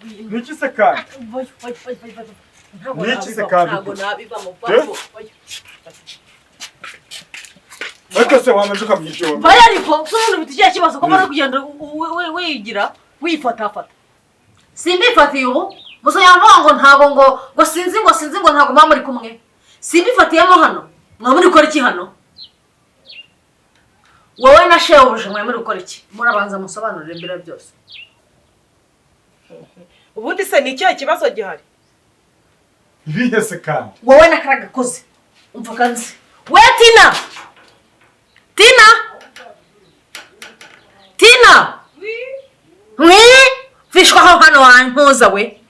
Niki se kandi? Niki se kandi? Ntago nabiva mu bwato. Ariko se wamaze ukamwishyura. Bari ariko sono bitije kibazo ko bari kugenda wigira wifatafata. Simbifatiye ubu. Muso yamvuga ngo ntago ngo sinzi ngo ntago muri kumwe. Simbifatiyemo hano. Muri gukora iki hano? Wowe na shebuja muri gukora iki? Murabanza musobanurire mbere byose. Ubundi se ni cyo kibazo gihari? Ibihe se kandi? Wowe NAkaBAkuZE. Umva kanzi. We Tina! Tina! Oui? Fishwa hano wantuza we.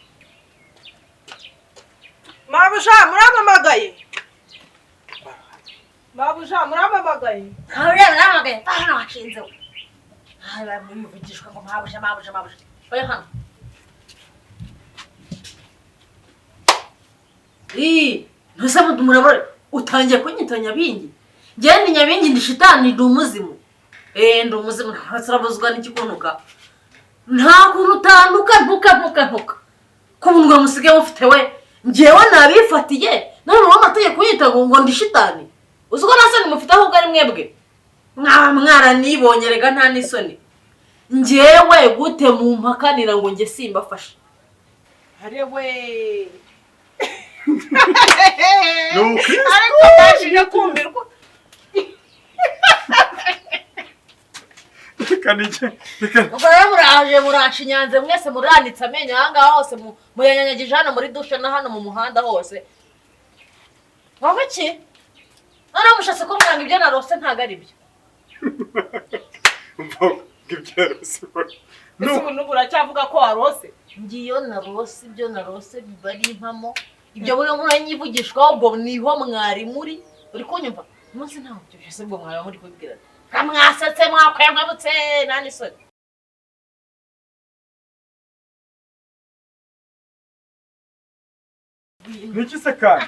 Mabuja muramamagaye. Mabuja muramamagaye. Muramamagaye. Hano washinze we. Haba muyivugishwa ngo mabuja. Oya hano. Ntusabu murabore utangiye kunyita Nyabingi. Njye ni Nyabingi ndi shitani ndi umuzimu. Ndi umuzimu ntasarabuzwa n'ikikunuka. Nta kuntu utanduka ntuka. Ko bunwa musige mufite we. Njyewe nabifatiye. None wamategeko kuyita ngo ndi shitani. Uzuko nasani mufite ahubwo ari mwebwe. Mwara nibonye rega nta nisoni. Njyewe gute mu mpakanira ngo nge simbafashe. Arewe. Ariko ndashije kumbirwa. Kanike. Ubwo murashinyanze mwese muranitse amenyo hanga hose muyanyanyagije hano muri dushe na hano mu muhanda hose. Wowe ki? None mushatse ko mwanga ibyo narose ntago ari byo. Ngibyarose. Nubu uracyavuga ko warose? Ngiyo narose ibyo narose bibari impamo. Ibyo buri muranyivugishwa ubwo niho mwari muri. Uri kunyumva? Umunsi ntaho byo byose bwo mwaba muri kubwira. Kamwasatse mwakwemwabutse nani soni. Niki se kandi?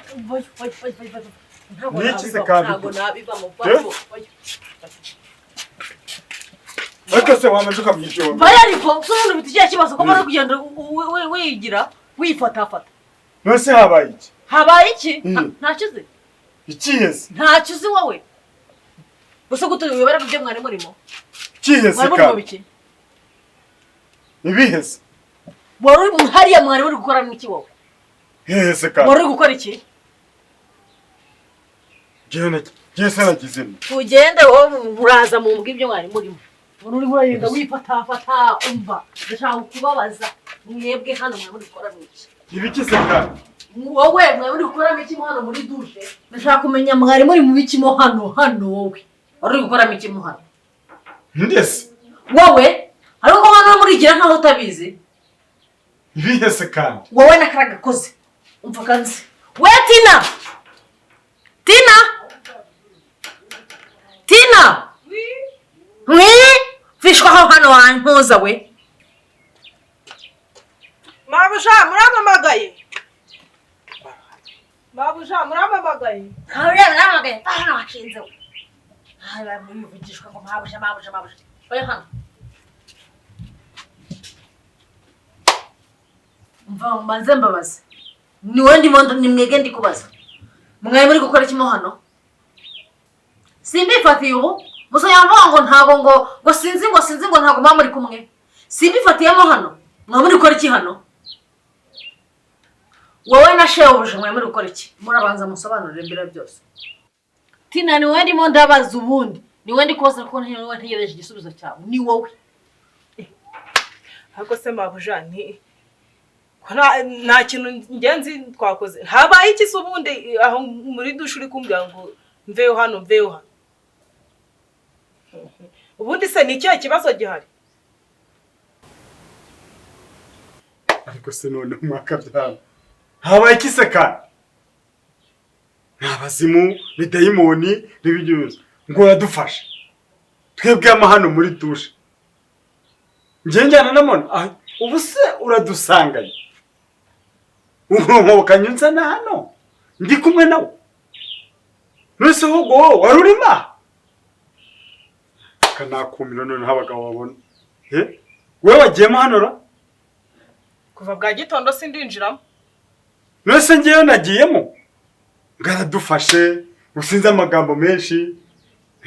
Niki se kandi? Ntago nabiva mu bwato. Ariko se wamaze ukamwishyura. Bari ariko sono bitije kibazo ko bari kugenda wigira wifatafata. Nose habaye iki? Habaye iki? Ntakize. Ikiyese. Ntakize wowe. Gusa gutu wibara byo mwari murimo. Ikiyese kandi. Ibihese. Wari muhariya mwari uri gukora n'iki wowe? Hese kandi. Wari gukora iki? Jese nagize. Tugende wowe muraza mu mbwa ibyo mwari murimo. Uri murayenda wifatafata umva. Ndashaka kubabaza mwebwe hano mwari muri gukora n'iki? Ibiki se kandi? Wowe mwari muri gukora n'iki hano muri dushe? Ndashaka kumenya mwari muri mu bikimo hano wowe. Wari gukora n'iki hano? Ndese. Wowe ariko hano muri gira ntaho utabizi. Ibihese kandi. Wowe NAkaBAkuZE. Umva kanzi. We Tina! Oui? Fishwa hano wantuza we. Mabuja muramamagaye. Mabuja muramamagaye. Muramamagaye. Hano washinze we. Haba muyivugishwa ngo mabuja. Oya hano. Umva mbanze mbabaze. Niwe ndimo nimwege ndi kubaza. Mwaye muri gukora iki hano? Simbifatiye ubu. Muso yamvuga ngo ntago ngo sinzi ngo ntago muri kumwe. Simbifatiyemo hano. Muri gukora iki hano? Wowe na shebuja muri gukora iki? Murabanza musobanurire mbere byose. Tina niwe ndimo ndabaza ubundi. Niwe ndi koza ko ntegereje igisubizo cyawe. Ni wowe. Ariko se Mabuja nta kintu ngenzi twakoze. Habaye iki se ubundi aho muri dushe uri kumbwira ngo mveyo hano. Ubundi se ni cyo kibazo gihari? Ariko se none umwaka byaba. Habaye iki se kandi? Nabazimu bidayimoni nibijuze. Ngo radufashe. Twebwe amahano muri dushe. Njyana namona ubu se uradusanganye. Ubu kanyunza na hano. Ndi kumwe nawe. Nose ahubwo warurima. Kanakumira none habagabo babona. Wewe wagiyemo hano ra? kuva bwa gitondo sindinjiramo. Nose ngeyo nagiyemo ngaradufashe usinze amagambo menshi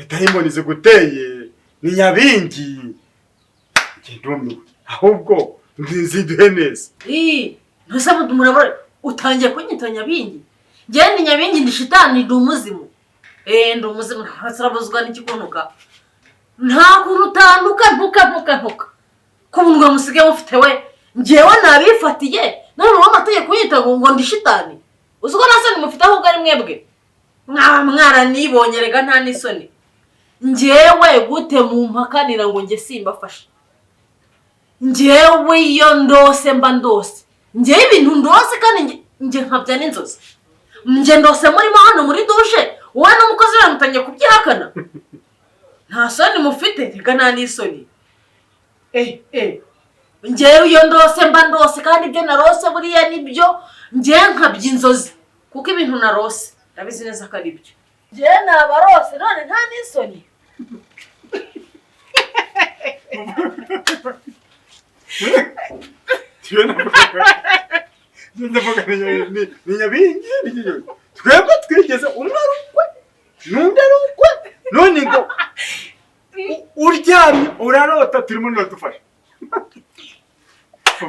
dayimoni ziguteye ni nyabingi ngendumiwe ahubwo nziduhe neza. Ntuse murabura utangiye kunyita nyabingi. Njye ni nyabingi ndi shitani ndi umuzimu. Ndi umuzimu ntasarabuzwa n'ikikunuka. Nta kuntu utanduka ntuka. Ko umuntu musige mufite we. Njyewe nabifatiye none wamategeko yita ngo ndi shitani. Uziko nasoni mufite ahubwo ari mwebwe. Mwara nibonye rega nta nisoni. Njyewe gute mu mpakanira ngo nge simbafashe. Njyewe iyo ndose mba ndose. Njyewe ibintu ndose kandi nge nkabya n'inzozi. Nge ndose murimo hano muri dushe wowe n'umukozi we mutangiye kubyihakana. Nta soni mufite rega nta nisoni. Njyewe iyo ndose mba ndose kandi ibyo narose buriya nibyo nge nkabya inzozi kuko ibintu narose ndabizi neza ko ari byo. Njyewe nabarose none nta nisoni. Ni nyabingi twebwe twigeze umwe arukwe n'undi arukwe none ngo uryamye urarota turimo nuradufasha.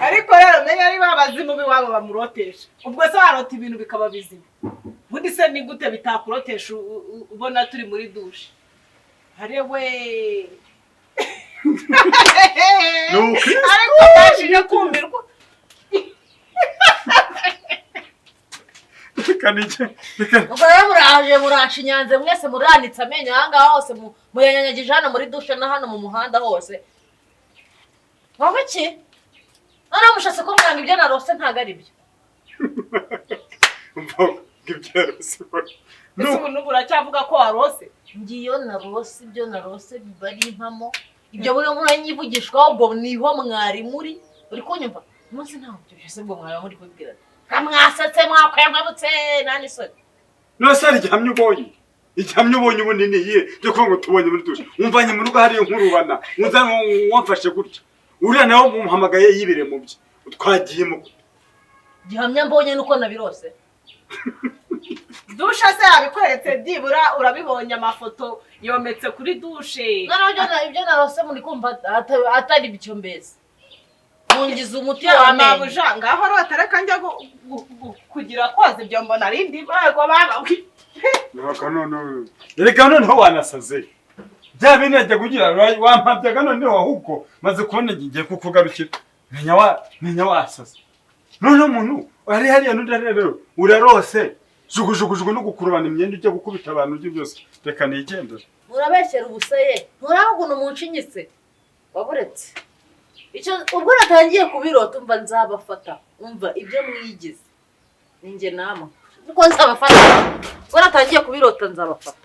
Ariko rero menya ari babazimu biwabo bamurotesha. Ubwo se warota ibintu bikaba bizima. Bundi se ni gute bitakurotesha ubona turi muri dushe. Arewe. Ariko bashije kumbirwa. Ubwo rero muraje murashinyanze mwese muranitse amenyo ahangaha hose muyanyanyagije hano muri dushe na hano mu muhanda hose. Wowe ki? None mushatse ko mwanga ibyo narose ntago ari byo. Nubu uracyavuga ko warose? Ngiyo narose ibyo narose bari impamo. Ibyo buri muranyivugishwa ubwo niho mwari muri. Uri kunyumva? Umunsi ntaho byose ubwo mwari muri kubwira. Kamwasatse mwakwemabutse nani soni. Nose ari igihamye ubonye ubunini ye byo ko ngo tubonye muri dushe. Umvanye mu rugo hari inkurubana. Unzana wamfashe gutya. Uriya nawe muhamagaye yibire mu bye. Twagiyemo. Gihamya mbonye nuko nabirose. Dushe se yabikweretse dibura urabibonye amafoto yometse kuri dushe. None ibyo narose muri kumva atari bicyo mbese. Mungize umuti wa mabuja ngaho rotareka njya kugira koze ibyo mbona rindi bago baba. Reka noneho wanasaze. Bya bine ajya kugira wampabyaga noneho ahubwo maze kubona ngiye kukugarukira. Menya wasaze. None umuntu ari hariya n'undi rero urarose jugujugujugu no gukurubana imyenda ujya gukubita abantu byo byose. Reka nigendere. Urabeshyera ubusa ye. Nturahuguno munshinyitse. Waburetse. Icyo ubwo natangiye kubirota umva nzabafata. Umva ibyo mwigize. Ninge nama. Uko nzabafata. Ubwo natangiye kubirota nzabafata.